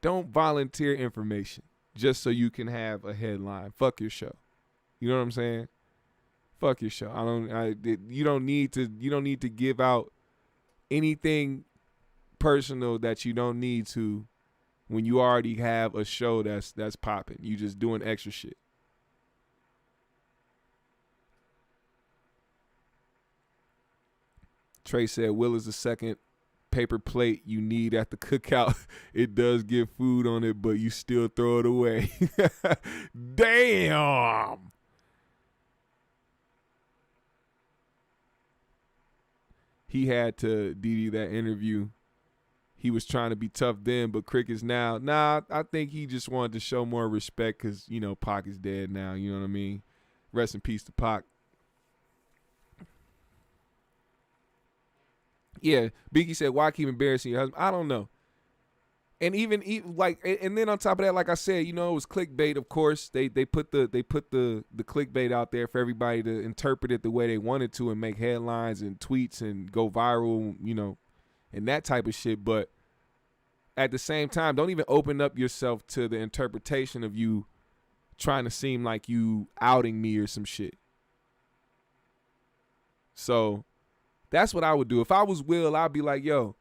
volunteer information just so you can have a headline. Fuck your show. You know what I'm saying? Fuck your show. You don't need to give out anything personal that you don't need to when you already have a show that's popping. You just doing extra shit. Trey said, Will is the second paper plate you need at the cookout. It does get food on it, but you still throw it away. Damn. He had to DD that interview. He was trying to be tough then, but crickets now. Nah, I think he just wanted to show more respect because, you know, Pac is dead now. You know what I mean? Rest in peace to Pac. Yeah, Biggie said, why keep embarrassing your husband? I don't know. And even like, and then on top of that, like I said, you know, it was clickbait. Of course, they put the clickbait out there for everybody to interpret it the way they wanted to and make headlines and tweets and go viral, you know, and that type of shit. But at the same time, don't even open up yourself to the interpretation of you trying to seem like you outing me or some shit. So that's what I would do. If I was Will, I'd be like, yo,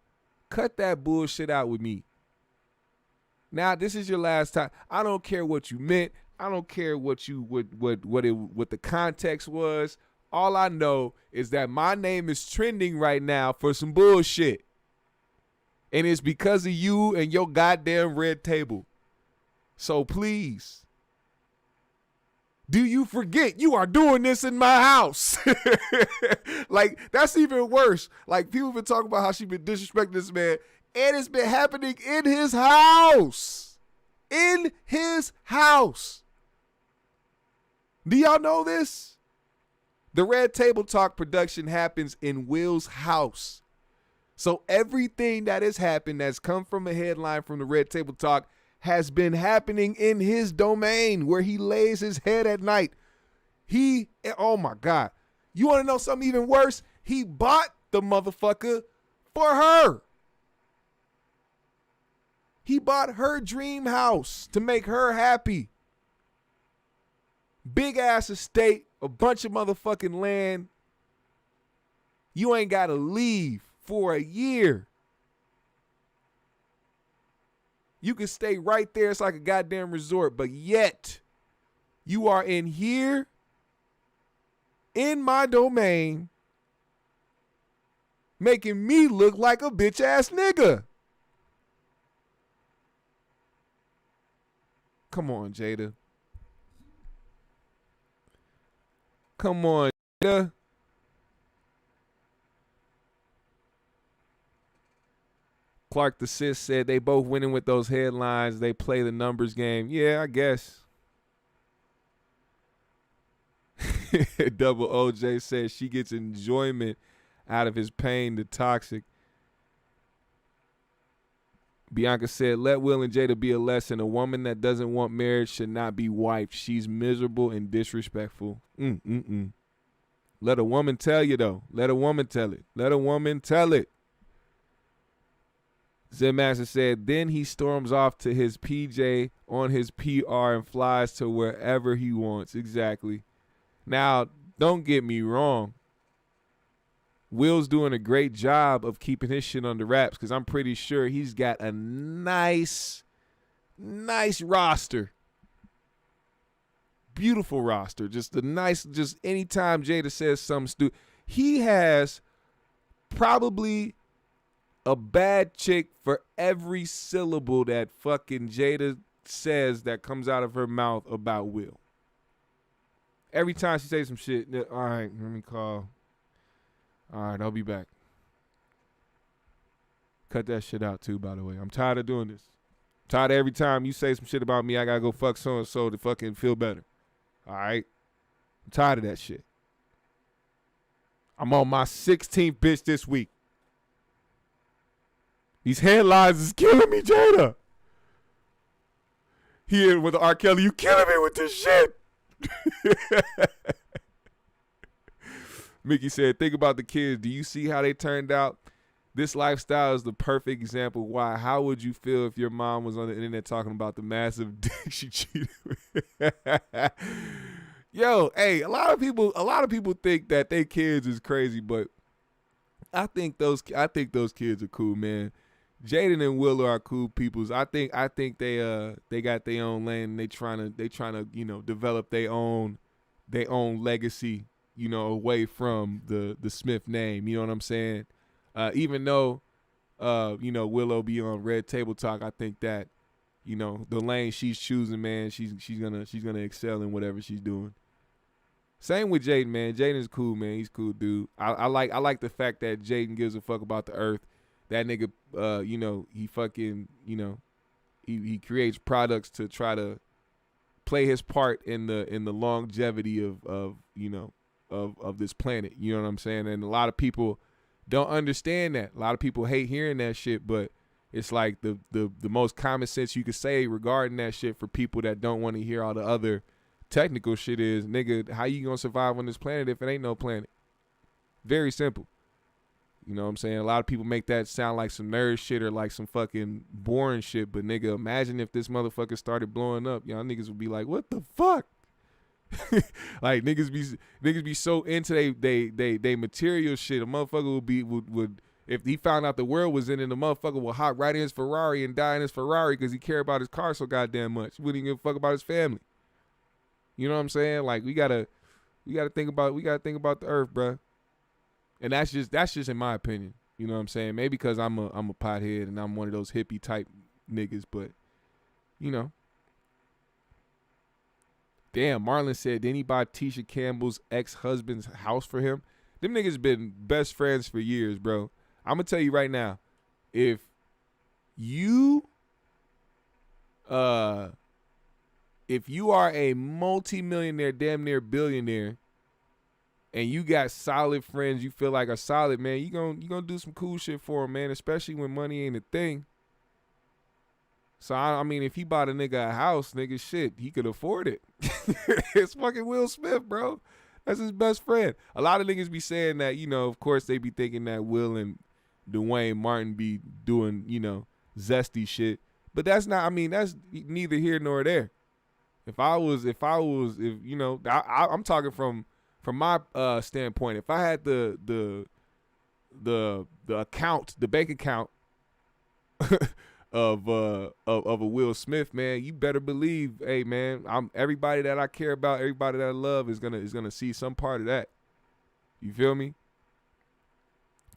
cut that bullshit out with me. Now, this is your last time. I don't care what you meant. I don't care what the context was. All I know is that my name is trending right now for some bullshit. And it's because of you and your goddamn red table. So please, do you forget you are doing this in my house? Like, that's even worse. Like, people been talking about how she been disrespecting this man, and it's been happening in his house. In his house. Do y'all know this? The Red Table Talk production happens in Will's house. So everything that has happened that's come from a headline from the Red Table Talk has been happening in his domain where he lays his head at night. Oh my God. You want to know something even worse? He bought the motherfucker for her. He bought her dream house to make her happy. Big ass estate, a bunch of motherfucking land. You ain't got to leave for a year. You can stay right there. It's like a goddamn resort. But yet, you are in here, in my domain, making me look like a bitch-ass nigga. Come on, Jada. Come on, Jada. Clark the Sis said they both winning with those headlines. They play the numbers game. Yeah, I guess. Double OJ says she gets enjoyment out of his pain, the toxic. Bianca said, let Will and Jada be a lesson. A woman that doesn't want marriage should not be wifed. She's miserable and disrespectful. Let a woman tell you, though. Let a woman tell it. Let a woman tell it. Zen Master said, then he storms off to his PJ on his PR and flies to wherever he wants. Exactly. Now, don't get me wrong. Will's doing a great job of keeping his shit under wraps because I'm pretty sure he's got a nice roster. Beautiful roster. Just anytime Jada says something stupid, he has probably a bad chick for every syllable that fucking Jada says that comes out of her mouth about Will. Every time she says some shit, all right, let me call. All right, I'll be back. Cut that shit out too, by the way. I'm tired of doing this. I'm tired of every time you say some shit about me, I gotta go fuck so-and-so to fucking feel better. All right? I'm tired of that shit. I'm on my 16th bitch this week. These headlines is killing me, Jada. Here with R. Kelly, you killing me with this shit. Mickey said, think about the kids. Do you see how they turned out? This lifestyle is the perfect example. Why? How would you feel if your mom was on the internet talking about the massive dick she cheated with? Yo, hey, a lot of people think that they kids is crazy, but I think those kids are cool, man. Jada and Will are cool peoples. I think they got their own lane and they trying to develop their own legacy, away from the Smith name. You know what I'm saying? Even though Willow be on Red Table Talk, I think that the lane she's choosing, man, she's gonna excel in whatever she's doing. Same with Jaden, man. Jaden's cool, man. He's a cool dude. I like the fact that Jaden gives a fuck about the earth. That nigga, he fucking, he creates products to try to play his part in the longevity of this planet. You know what I'm saying? And a lot of people don't understand that. A lot of people hate hearing that shit, but it's like the most common sense you could say regarding that shit for people that don't want to hear all the other technical shit is, nigga, how you gonna survive on this planet if it ain't no planet? Very simple. You know what I'm saying? A lot of people make that sound like some nerd shit or like some fucking boring shit, but nigga, imagine if this motherfucker started blowing up. Y'all niggas would be like, what the fuck? Like niggas be so into they material shit. A motherfucker would if he found out the world was in it, the motherfucker would hop right in his Ferrari and die in his Ferrari because he cared about his car so goddamn much. He wouldn't even give a fuck about his family. You know what I'm saying? Like we gotta think about the earth, bruh. And that's just in my opinion. You know what I'm saying? Maybe because I'm a pothead and I'm one of those hippie type niggas, but Damn, Marlon said, didn't he buy Tisha Campbell's ex-husband's house for him? Them niggas been best friends for years, bro. I'm gonna tell you right now, if you are a multi-millionaire, damn near billionaire, and you got solid friends you feel like are solid, man, you gonna do some cool shit for them, man, especially when money ain't a thing. So, I mean, if he bought a nigga a house, nigga, shit, he could afford it. It's fucking Will Smith, bro. That's his best friend. A lot of niggas be saying that, of course they be thinking that Will and Dwayne Martin be doing, zesty shit. But that's that's neither here nor there. I'm talking from my standpoint. If I had the account, the bank account of a Will Smith, man, you better believe, hey man, everybody that I care about, everybody that I love is gonna see some part of that. You feel me?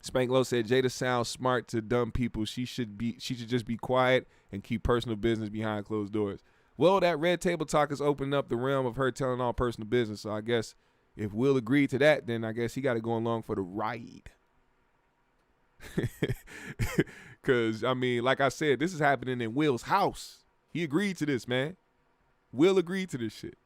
Spank Low said Jada sounds smart to dumb people. She should just be quiet and keep personal business behind closed doors. Well, that Red Table Talk is opening up the realm of her telling all personal business. So I guess if Will agreed to that, then I guess he got to go along for the ride. Because, like I said, this is happening in Will's house. He agreed to this, man. Will agreed to this shit.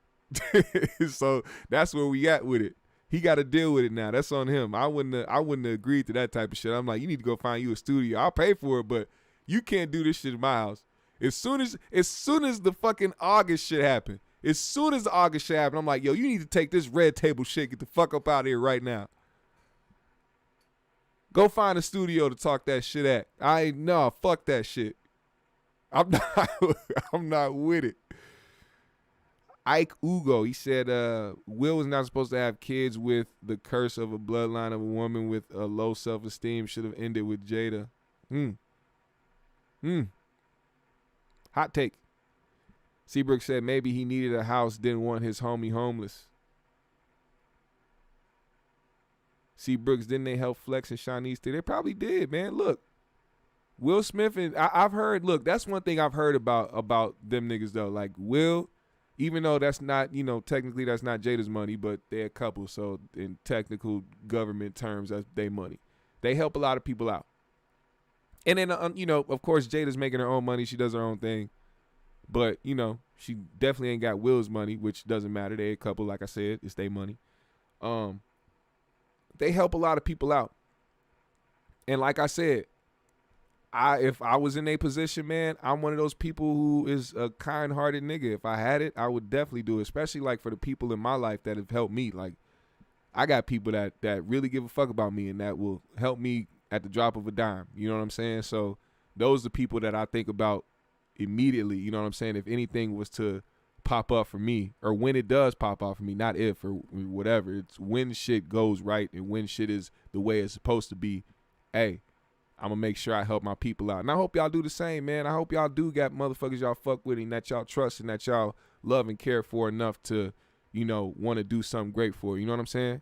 So that's where we at with it. He got to deal with it now. That's on him. I wouldn't have agreed to that type of shit. I'm like, you need to go find you a studio. I'll pay for it, but you can't do this shit in my house. As soon as the fucking August shit happened, I'm like, yo, you need to take this Red Table shit, get the fuck up out of here right now. Go find a studio to talk that shit at. Fuck that shit. I'm not with it. Ike Ugo, he said, Will was not supposed to have kids with the curse of a bloodline of a woman with a low self-esteem. Should have ended with Jada. Hot take. Seabrook said maybe he needed a house, didn't want his homie homeless. C. Brooks, didn't they help Flex and Shanice too? They probably did, man. Look, Will Smith and I've heard. Look, that's one thing I've heard about them niggas though. Like Will, even though that's not, technically that's not Jada's money, but they're a couple, so in technical government terms, that's their money. They help a lot of people out. And then of course Jada's making her own money. She does her own thing, but She definitely ain't got Will's money, which doesn't matter. They a couple, like I said. It's their money. They help a lot of people out. And like I said, if I was in a position, man, I'm one of those people who is a kind-hearted nigga. If I had it, I would definitely do it, especially like for the people in my life that have helped me. Like, I got people that really give a fuck about me and that will help me at the drop of a dime. You know what I'm saying? So those are the people that I think about immediately. You know what I'm saying? If anything was to pop up for me, or when it does pop up for me, not if or whatever, it's when shit goes right and when shit is the way it's supposed to be. Hey, I'm gonna make sure I help my people out. And I hope y'all do the same, man. I hope y'all do got motherfuckers y'all fuck with and that y'all trust and that y'all love and care for enough to, you know, want to do something great for. You know what I'm saying?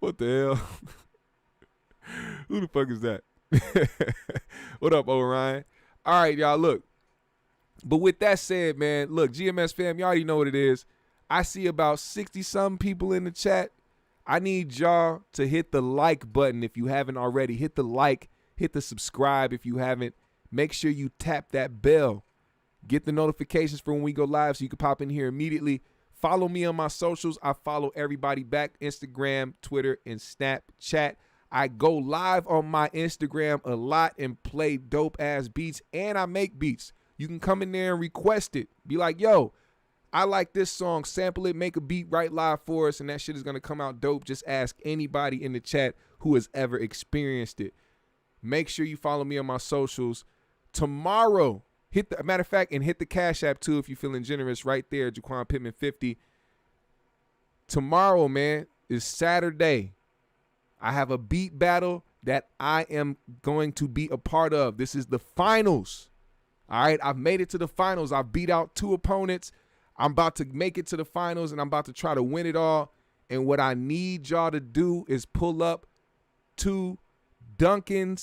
What the hell? Who the fuck is that? What up, Orion? All right, y'all, look. But with that said, man, look, GMS fam, y'all already know what it is. I see about 60-something people in the chat. I need y'all to hit the like button if you haven't already. Hit the like, hit the subscribe if you haven't. Make sure you tap that bell. Get the notifications for when we go live so you can pop in here immediately. Follow me on my socials. I follow everybody back, Instagram, Twitter, and Snapchat. I go live on my Instagram a lot and play dope-ass beats, and I make beats. You can come in there and request it. Be like, yo, I like this song. Sample it, make a beat right live for us, and that shit is going to come out dope. Just ask anybody in the chat who has ever experienced it. Make sure you follow me on my socials. Tomorrow, matter of fact, and hit the Cash App too if you're feeling generous right there, Jaquan Pittman 50. Tomorrow, man, is Saturday. I have a beat battle that I am going to be a part of. This is the finals. All right, I've made it to the finals. I've beat out 2 opponents. I'm about to make it to the finals, and I'm about to try to win it all. And what I need y'all to do is pull up to Duncan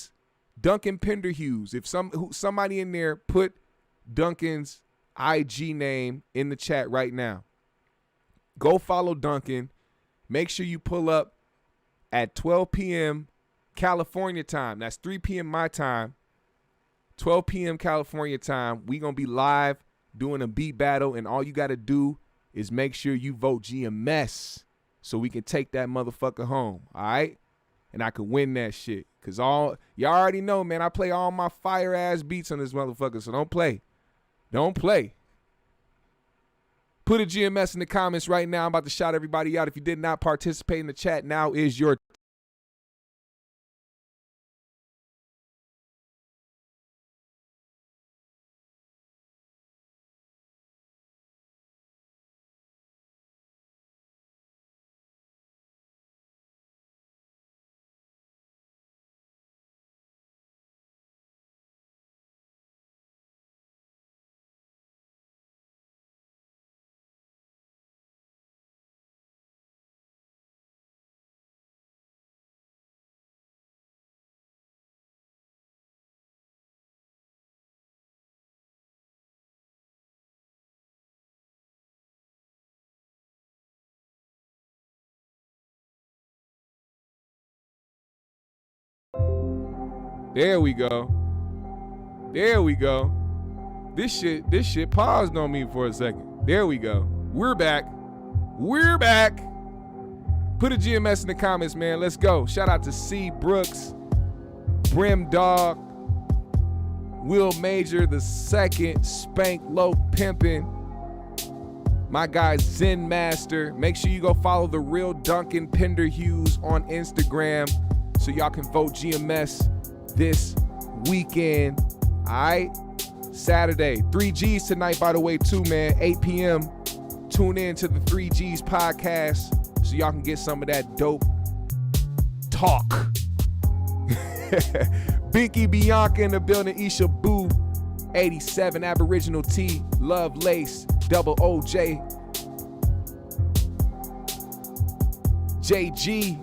Penderhughes. If somebody in there put Duncan's IG name in the chat right now. Go follow Duncan. Make sure you pull up at 12 p.m. California time. That's 3 p.m. my time. 12 p.m. California time. We going to be live doing a beat battle, and all you got to do is make sure you vote GMS so we can take that motherfucker home, all right? And I can win that shit. Because y'all already know, man, I play all my fire-ass beats on this motherfucker, so don't play. Don't play. Put a GMS in the comments right now. I'm about to shout everybody out. If you did not participate in the chat, now is your There we go. There we go. This shit paused on me for a second. There we go. We're back. We're back. Put a GMS in the comments, man. Let's go. Shout out to C. Brooks, Brim Dog, Will Major the second, Spank Low Pimpin', my guy Zen Master. Make sure you go follow the real Duncan Penderhughes on Instagram so y'all can vote GMS this weekend. All right, Saturday, 3Gs tonight, by the way, too, man. 8 p.m. Tune in to the 3Gs podcast so y'all can get some of that dope talk. Binky Bianca in the building. Isha Boo, 87 Aboriginal T, Love Lace, Double OJ, JG,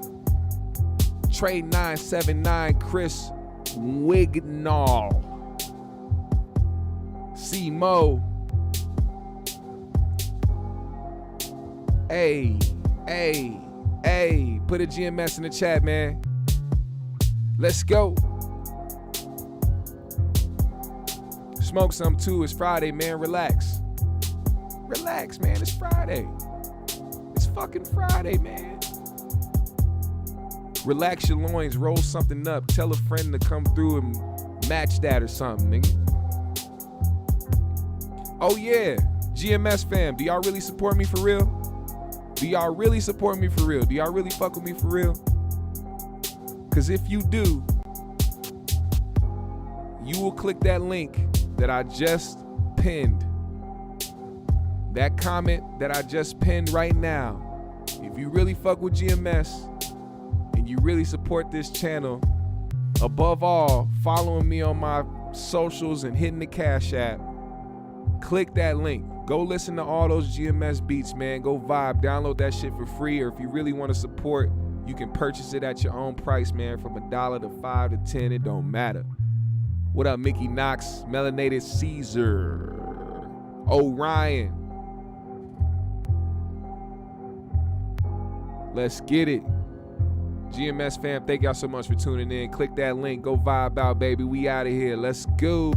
Trade 979, Chris Wignall, C-Mo. Hey, put a GMS in the chat, man. Let's go. Smoke some too. It's Friday, man. Relax. Relax, man. It's Friday. It's fucking Friday, man. Relax your loins. Roll something up. Tell a friend to come through and match that or something, nigga. Oh, yeah. GMS fam. Do y'all really support me for real? Do y'all really support me for real? Do y'all really fuck with me for real? Because if you do, you will click that link that I just pinned. That comment that I just pinned right now. If you really fuck with GMS and you really support this channel, above all, following me on my socials and hitting the Cash App, click that link. Go listen to all those GMS beats, man. Go vibe. Download that shit for free. Or if you really want to support, you can purchase it at your own price, man. From $1 to $5 to $10, it don't matter. What up, Mickey Knox, Melanated Caesar, Orion. Let's get it. GMS fam, thank y'all so much for tuning in. Click that link. Go vibe out, baby. We out of here. Let's go.